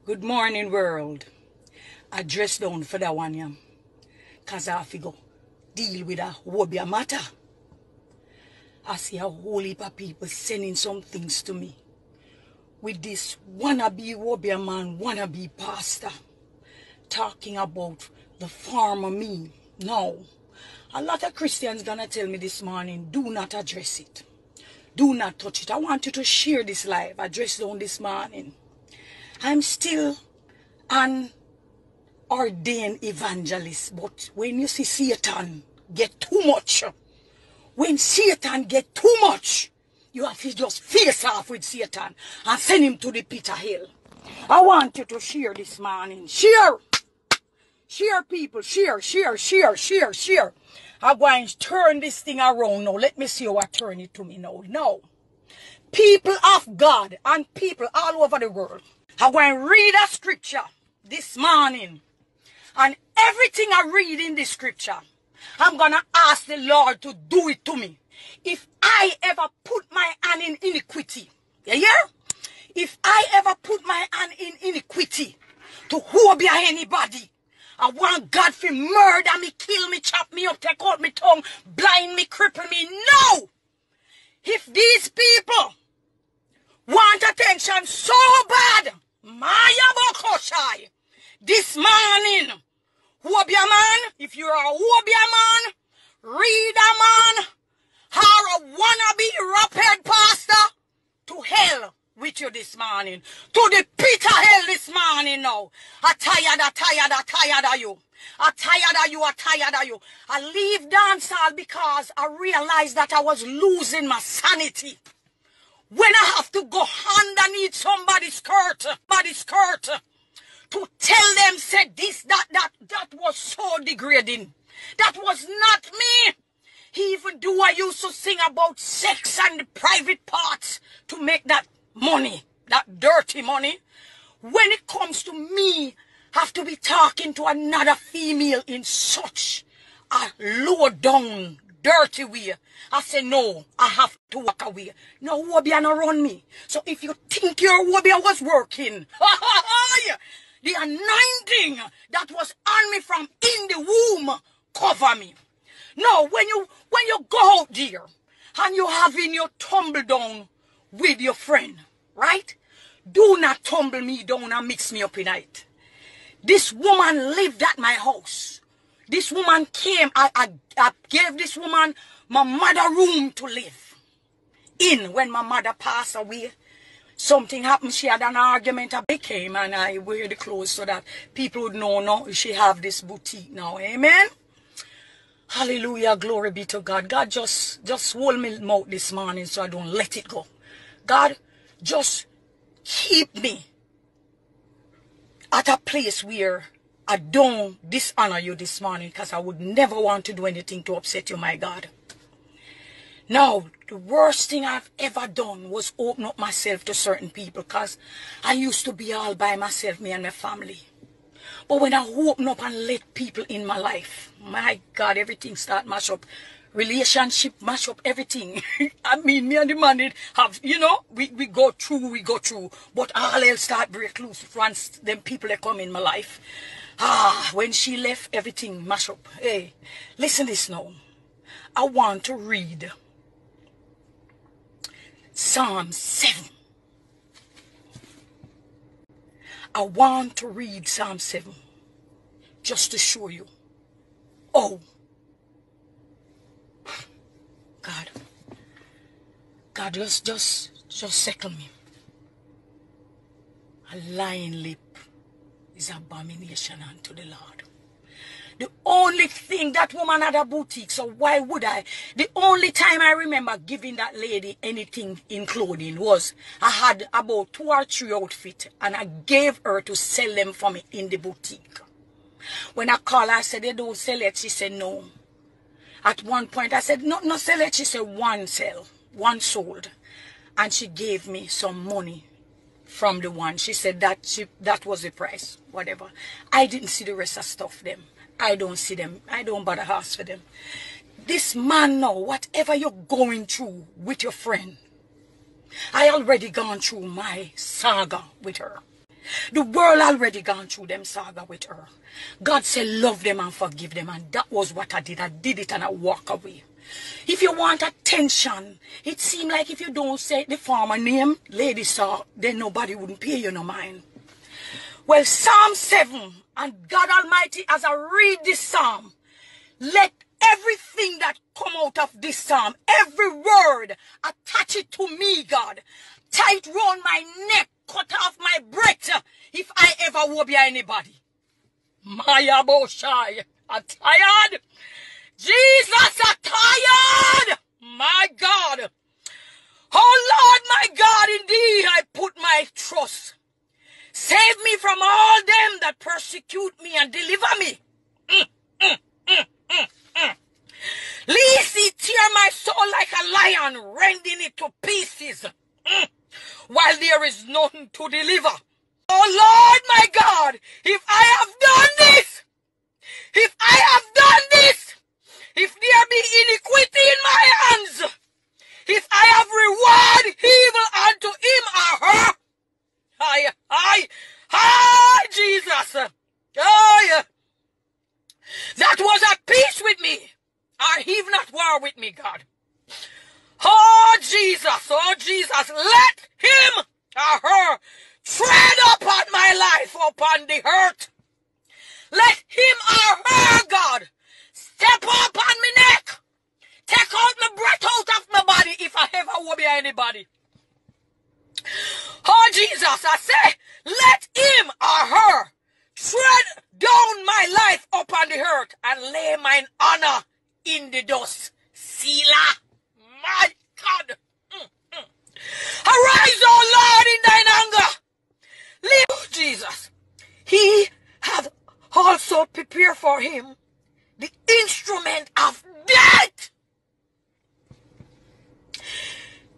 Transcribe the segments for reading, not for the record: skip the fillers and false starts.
Good morning, world. I dress down for that one, yeah. Because I have to go deal with a Obeah matter. I see a whole heap of people sending some things to me. With this wannabe Obeah man, wannabe pastor. Talking about the farmer me. No. A lot of Christians gonna tell me this morning, do not address it. Do not touch it. I want you to share this live. I dressed down this morning. I'm still an ordained evangelist, but when you see Satan get too much, when Satan get too much, you have to just face off with Satan and send him to the pit of hell. I want you to share this morning. Share. Share, people. Share. I'm going to turn this thing around now. Let me see how I turn it to me now. No. People of God and people all over the world, I'm going to read a scripture this morning. And everything I read in this scripture, I'm going to ask the Lord to do it to me. If I ever put my hand in iniquity, yeah? If I ever put my hand in iniquity to Obeah anybody, I want God to murder me, kill me, chop me up, take out my tongue, blind me, cripple me. No! If these people want attention so bad, Maya Bokoshai, this morning, Obeah man, if you're a Obeah man, reader man, or a wannabe rap-head pastor, to hell with you this morning. To the pit of hell this morning now. I'm tired of you. I'm tired of you. I leave dancehall because I realized that I was losing my sanity. When I have to go underneath somebody's skirt, to tell them, say this, that was so degrading. That was not me. Even though I used to sing about sex and the private parts to make that money, that dirty money. When it comes to me, have to be talking to another female in such a low down, dirty way. I say, no, I have to walk away. No, Obeah no run me. So if you think your Obeah was working, the anointing that was on me from in the womb, cover me. No, when you go out there and you having your tumble down with your friend, right? Do not tumble me down and mix me up in it. This woman lived at my house. This woman came. I gave this woman my mother room to live in. When my mother passed away, something happened. She had an argument. I came and I wear the clothes so that people would know now she have this boutique now. Amen. Hallelujah. Glory be to God. God, just hold me mouth this morning so I don't let it go. God, just keep me at a place where I don't dishonor you this morning, because I would never want to do anything to upset you, my God. Now, the worst thing I've ever done was open up myself to certain people, because I used to be all by myself, me and my family. But when I open up and let people in my life, my God, everything start mash up. Relationship mash up everything. I mean, me and the man have, you know, we go through. But all else start break loose once them people that come in my life. When she left, everything mash up. Hey, listen this now. I want to read Psalm 7. I want to read Psalm 7 just to show you. Oh, God, just settle me. A lying lip is abomination unto the Lord. The only thing, that woman had a boutique, so why would I? The only time I remember giving that lady anything in clothing was I had about 2 or 3 outfits and I gave her to sell them for me in the boutique. When I called her, I said, they don't sell it. She said, no. At one point, I said, no sell it. She said, one sold. And she gave me some money from the one. She said that was the price, whatever. I didn't see the rest of stuff them. I don't see them. I don't bother ask for them. This man now, whatever you're going through with your friend, I already gone through my saga with her. The world already gone through them saga with her. God said love them and forgive them, and that was what I did. I did it and I walk away. If you want attention, it seems like if you don't say the farmer name, Lady Saw, then nobody wouldn't pay you no mind. Well, Psalm 7, and God Almighty, as I read this psalm, let everything that come out of this psalm, every word, attach it to me, God. Tie it round my neck, cut off my breath, if I ever Obeah anybody. Maya Boshai, I'm tired. Jesus, I'm tired. My God. Oh Lord, my God, indeed, I put my trust. Save me from all them that persecute me and deliver me. Lest he tear my soul like a lion, rending it to pieces, while there is none to deliver. Oh Lord, my God, if I have done this, if there be iniquity in my hands, if I have reward evil unto him or her, Jesus, oh yeah, that was at peace with me, or heave not war with me, God. Oh Jesus, let him or her tread upon my life, upon the hurt. Let him or her, God, step up on my neck. Take out my breath out of my body if I ever Obeah anybody. Oh Jesus, I say, let him or her tread down my life upon the earth and lay mine honor in the dust. Selah, my God. Arise, O Lord, in thine anger. Leave, Jesus. He hath also prepared for him the instrument of death.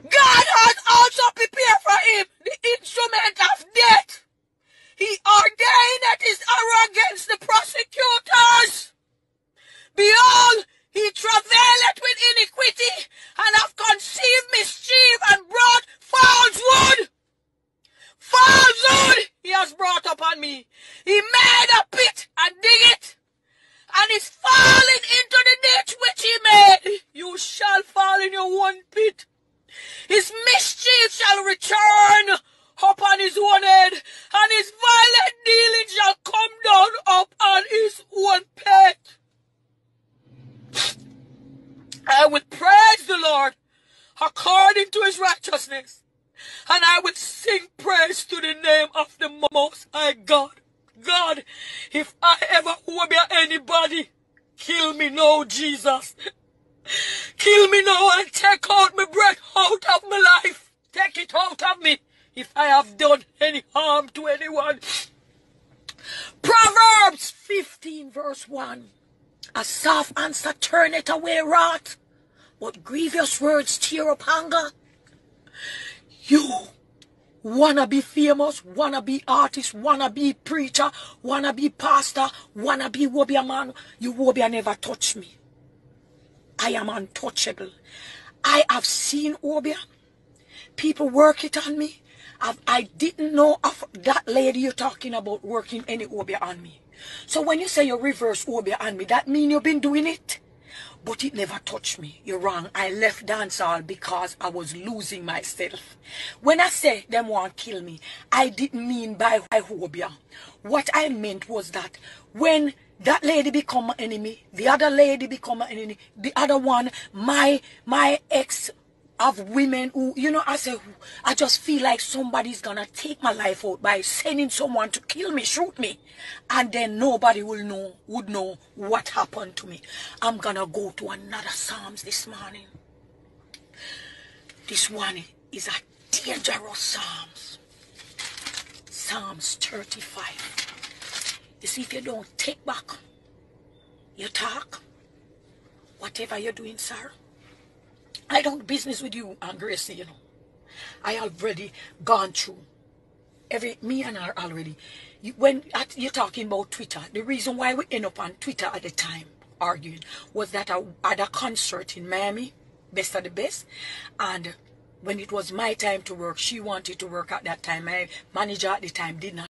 God has also prepared for him the instrument of death. He ordained that his arrow against the prosecutors. Behold, he travaileth with iniquity, and hath conceived mischief, and brought falsehood. Falsehood he has brought upon me. He made a pit and dig it, and is falling into the ditch which he made. You shall fall in your own pit. His mischief shall return upon his own head, and his violent dealing shall come down upon his own pit. I will praise the Lord according to his righteousness, and I will sing praise to the name of the Most High God. God, if I ever Obeah anybody, kill me now, Jesus. Kill me now and take out my breath out of my life. Take it out of me if I have done any harm to anyone. Proverbs 15 verse 1. A soft answer turneth away wrath, but grievous words stir up anger. You wanna be famous, wanna be artist, wanna be preacher, wanna be pastor, wanna be Obeah man. You Obeah never touch me. I am untouchable. I have seen Obeah. People work it on me. I didn't know of that lady you're talking about working any Obeah on me. So when you say you reverse Obeah on me, that means you've been doing it. But it never touched me. You're wrong. I left dancehall because I was losing myself. When I say them want to kill me, I didn't mean by Obeah. What I meant was that when that lady become an enemy, the other lady become an enemy, the other one, my ex of women who, you know, I just feel like somebody's gonna take my life out by sending someone to kill me, shoot me, and then nobody would know what happened to me. I'm gonna go to another Psalms this morning. This one is a dangerous Psalms. Psalms 35. You see, if you don't take back your talk, whatever you're doing, sir, I don't business with you and Gracie, you know. I already gone through me and her already. When you're talking about Twitter, the reason why we end up on Twitter at the time arguing was that I had a concert in Miami, Best of the Best, and when it was my time to work, she wanted to work at that time. My manager at the time did not